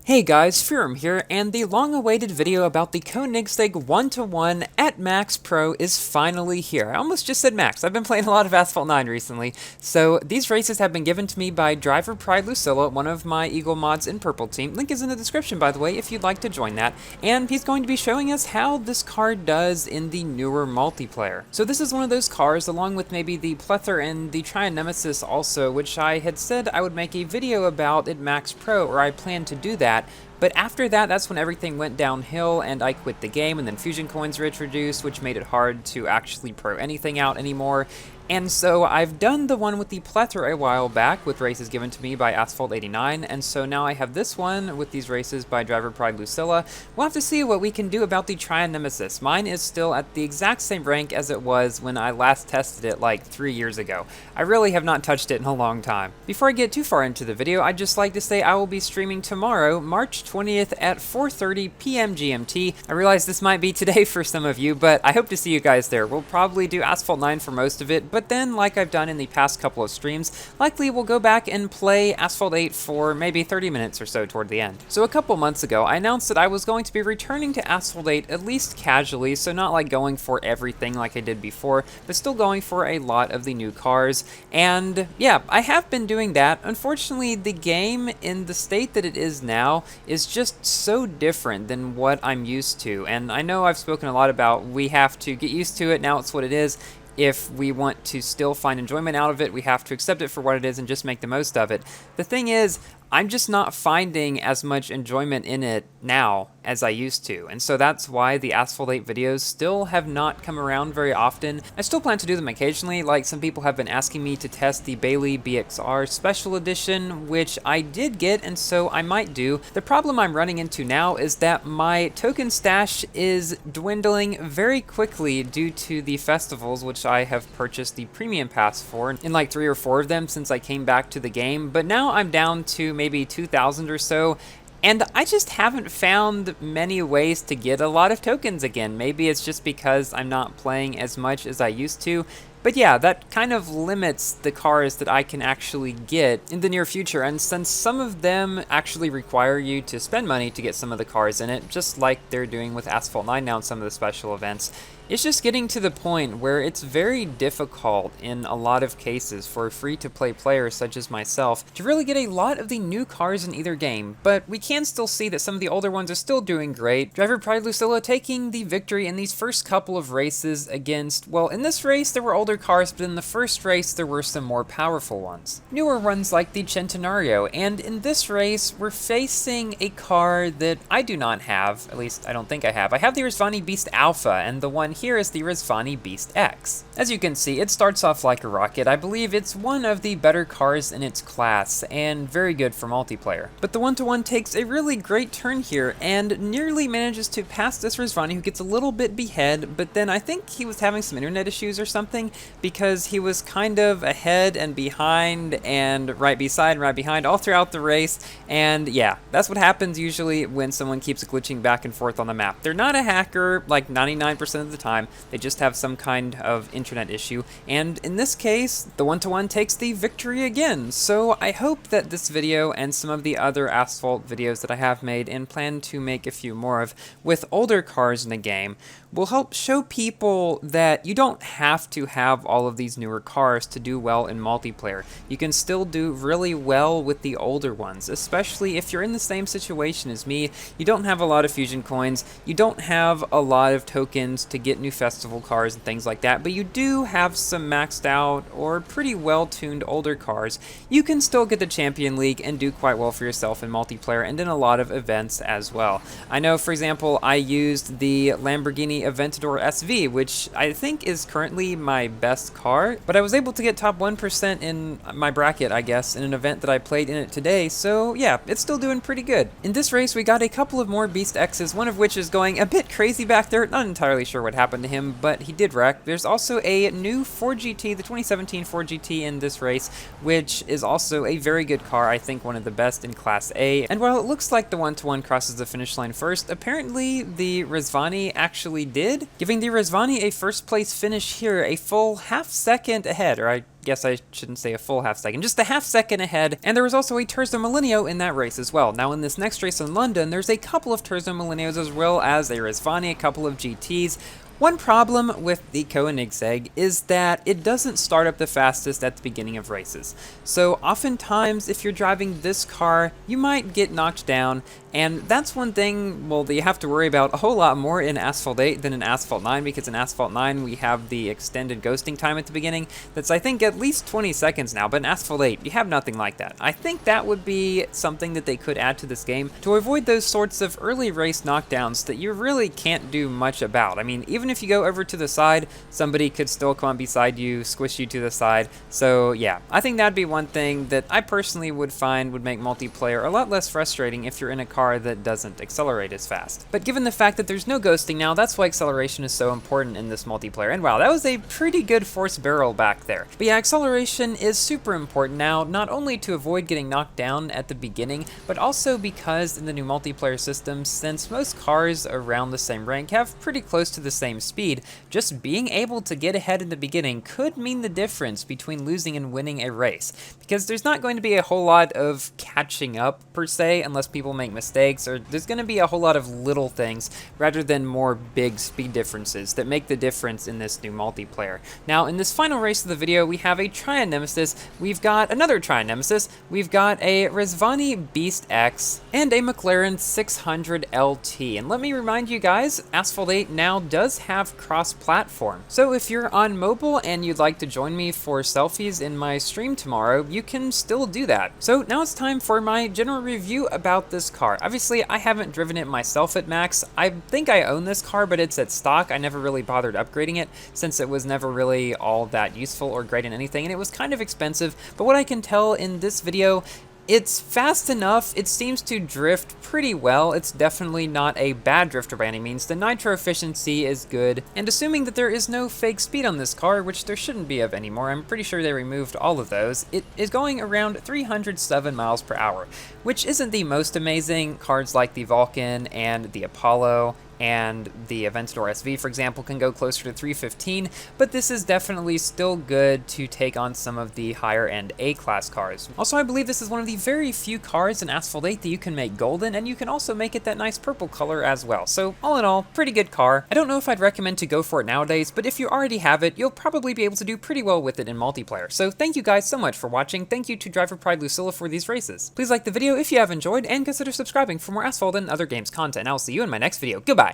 Hey guys, Furum here, and the long-awaited video about the Koenigsegg 1-to-1 at Max Pro is finally here. I almost just said Max. I've been playing a lot of Asphalt 9 recently, so these races have been given to me by DriverPRIDELucilla, one of my Eagle mods in Purple Team. Link is in the description, by the way, if you'd like to join that, and he's going to be showing us how this car does in the newer multiplayer. So this is one of those cars, along with maybe the Plethora and the Nemesis also, which I had said I would make a video about at Max Pro, or I plan to do that. But after that, that's when everything went downhill and I quit the game, and then fusion coins were introduced, which made it hard to actually pro anything out anymore. And so I've done the one with the Plethora a while back with races given to me by Asphalt 89, and so now I have this one with these races by DriverPRIDELucilla. We'll have to see what we can do about the Nemesis. Mine is still at the exact same rank as it was when I last tested it like 3 years ago. I really have not touched it in a long time. Before I get too far into the video, I'd just like to say I will be streaming tomorrow, March 20th at 4:30 p.m. GMT. I realize this might be today for some of you, but I hope to see you guys there. We'll probably do Asphalt 9 for most of it, but then, like I've done in the past couple of streams, likely we'll go back and play Asphalt 8 for maybe 30 minutes or so toward the end. So a couple months ago, I announced that I was going to be returning to Asphalt 8 at least casually, so not like going for everything like I did before, but still going for a lot of the new cars. And yeah, I have been doing that. Unfortunately, the game in the state that it is now is just so different than what I'm used to. And I know I've spoken a lot about we have to get used to it, now it's what it is. If we want to still find enjoyment out of it, we have to accept it for what it is and just make the most of it. The thing is, I'm just not finding as much enjoyment in it now as I used to, and so that's why the Asphalt 8 videos still have not come around very often. I still plan to do them occasionally, like some people have been asking me to test the Bailey BXR Special Edition, which I did get, and so I might do. The problem I'm running into now is that my token stash is dwindling very quickly due to the festivals, which I have purchased the premium pass for, in like 3 or 4 of them since I came back to the game, but now I'm down to maybe 2,000 or so, and I just haven't found many ways to get a lot of tokens again. Maybe it's just because I'm not playing as much as I used to. But yeah, that kind of limits the cars that I can actually get in the near future, and since some of them actually require you to spend money to get some of the cars in it, just like they're doing with Asphalt 9 now in some of the special events, it's just getting to the point where it's very difficult in a lot of cases for free-to-play players such as myself to really get a lot of the new cars in either game. But we can still see that some of the older ones are still doing great. DriverPRIDELucilla taking the victory in these first couple of races against, well, in this race there were older cars, but in the first race there were some more powerful ones. Newer ones like the Centenario, and in this race we're facing a car that I do not have, at least I don't think I have. I have the Rizvani Beast Alpha, and the one here is the Rizvani Beast X. As you can see, it starts off like a rocket. I believe it's one of the better cars in its class, and very good for multiplayer. But the 1-to-1 takes a really great turn here, and nearly manages to pass this Rizvani, who gets a little bit behead, but then I think he was having some internet issues or something, because he was kind of ahead and behind and right beside and right behind all throughout the race. And yeah, that's what happens usually when someone keeps glitching back and forth on the map. They're not a hacker like 99% of the time, they just have some kind of internet issue, and in this case the 1-to-1 takes the victory again. So I hope that this video and some of the other Asphalt videos that I have made and plan to make a few more of with older cars in the game will help show people that you don't have to have all of these newer cars to do well in multiplayer. You can still do really well with the older ones, especially if you're in the same situation as me. You don't have a lot of fusion coins, you don't have a lot of tokens to get new festival cars and things like that, but you do have some maxed out or pretty well tuned older cars. You can still get the Champion League and do quite well for yourself in multiplayer and in a lot of events as well. I know, for example, I used the Lamborghini Aventador SV, which I think is currently my best car, but I was able to get top 1% in my bracket, I guess, in an event that I played in it today, so yeah, it's still doing pretty good. In this race, we got a couple of more Beast X's, one of which is going a bit crazy back there. Not entirely sure what happened to him, but he did wreck. There's also a new 4GT, the 2017 4GT in this race, which is also a very good car, I think one of the best in Class A, and while it looks like the 1-to-1 crosses the finish line first, apparently the Rizvani actually did, giving the Rizvani a first place finish here, a full half second ahead, or I guess I shouldn't say a full half second, just a half second ahead, and there was also a Terzo Millennio in that race as well. Now in this next race in London, there's a couple of Terzo Millennios as well as a Rizvani, a couple of GTs. One problem with the Koenigsegg is that it doesn't start up the fastest at the beginning of races. So oftentimes, if you're driving this car, you might get knocked down, and that's one thing, well, that you have to worry about a whole lot more in Asphalt 8 than in Asphalt 9, because in Asphalt 9 we have the extended ghosting time at the beginning that's, I think, at least 20 seconds now, but in Asphalt 8, you have nothing like that. I think that would be something that they could add to this game to avoid those sorts of early race knockdowns that you really can't do much about. I mean, even if you go over to the side, somebody could still come beside you, squish you to the side. So yeah, I think that'd be one thing that I personally would find would make multiplayer a lot less frustrating if you're in a car that doesn't accelerate as fast. But given the fact that there's no ghosting now, that's why acceleration is so important in this multiplayer. And wow, that was a pretty good force barrel back there. But yeah, acceleration is super important now, not only to avoid getting knocked down at the beginning, but also because in the new multiplayer system, since most cars around the same rank have pretty close to the same speed, just being able to get ahead in the beginning could mean the difference between losing and winning a race. Because there's not going to be a whole lot of catching up, per se, unless people make mistakes, or there's going to be a whole lot of little things rather than more big speed differences that make the difference in this new multiplayer. Now, in this final race of the video, we have a Trion Nemesis, we've got another Trion Nemesis, we've got a Rizvani Beast X, and a McLaren 600 LT. And let me remind you guys, Asphalt 8 now does have cross-platform. So if you're on mobile and you'd like to join me for selfies in my stream tomorrow, you can still do that. So now it's time for my general review about this car. Obviously, I haven't driven it myself at max. I think I own this car, but it's at stock. I never really bothered upgrading it since it was never really all that useful or great in anything, and it was kind of expensive. But what I can tell in this video, it's fast enough, it seems to drift pretty well. It's definitely not a bad drifter by any means. The nitro efficiency is good, and assuming that there is no fake speed on this car, which there shouldn't be of anymore, I'm pretty sure they removed all of those, it is going around 307 miles per hour, which isn't the most amazing. Cars like the Vulcan and the Apollo and the Aventador SV, for example, can go closer to 315, but this is definitely still good to take on some of the higher-end A-class cars. Also, I believe this is one of the very few cars in Asphalt 8 that you can make golden, and you can also make it that nice purple color as well. So, all in all, pretty good car. I don't know if I'd recommend to go for it nowadays, but if you already have it, you'll probably be able to do pretty well with it in multiplayer. So, thank you guys so much for watching. Thank you to DriverPRIDELucilla for these races. Please like the video if you have enjoyed, and consider subscribing for more Asphalt and other games content. I'll see you in my next video. Goodbye!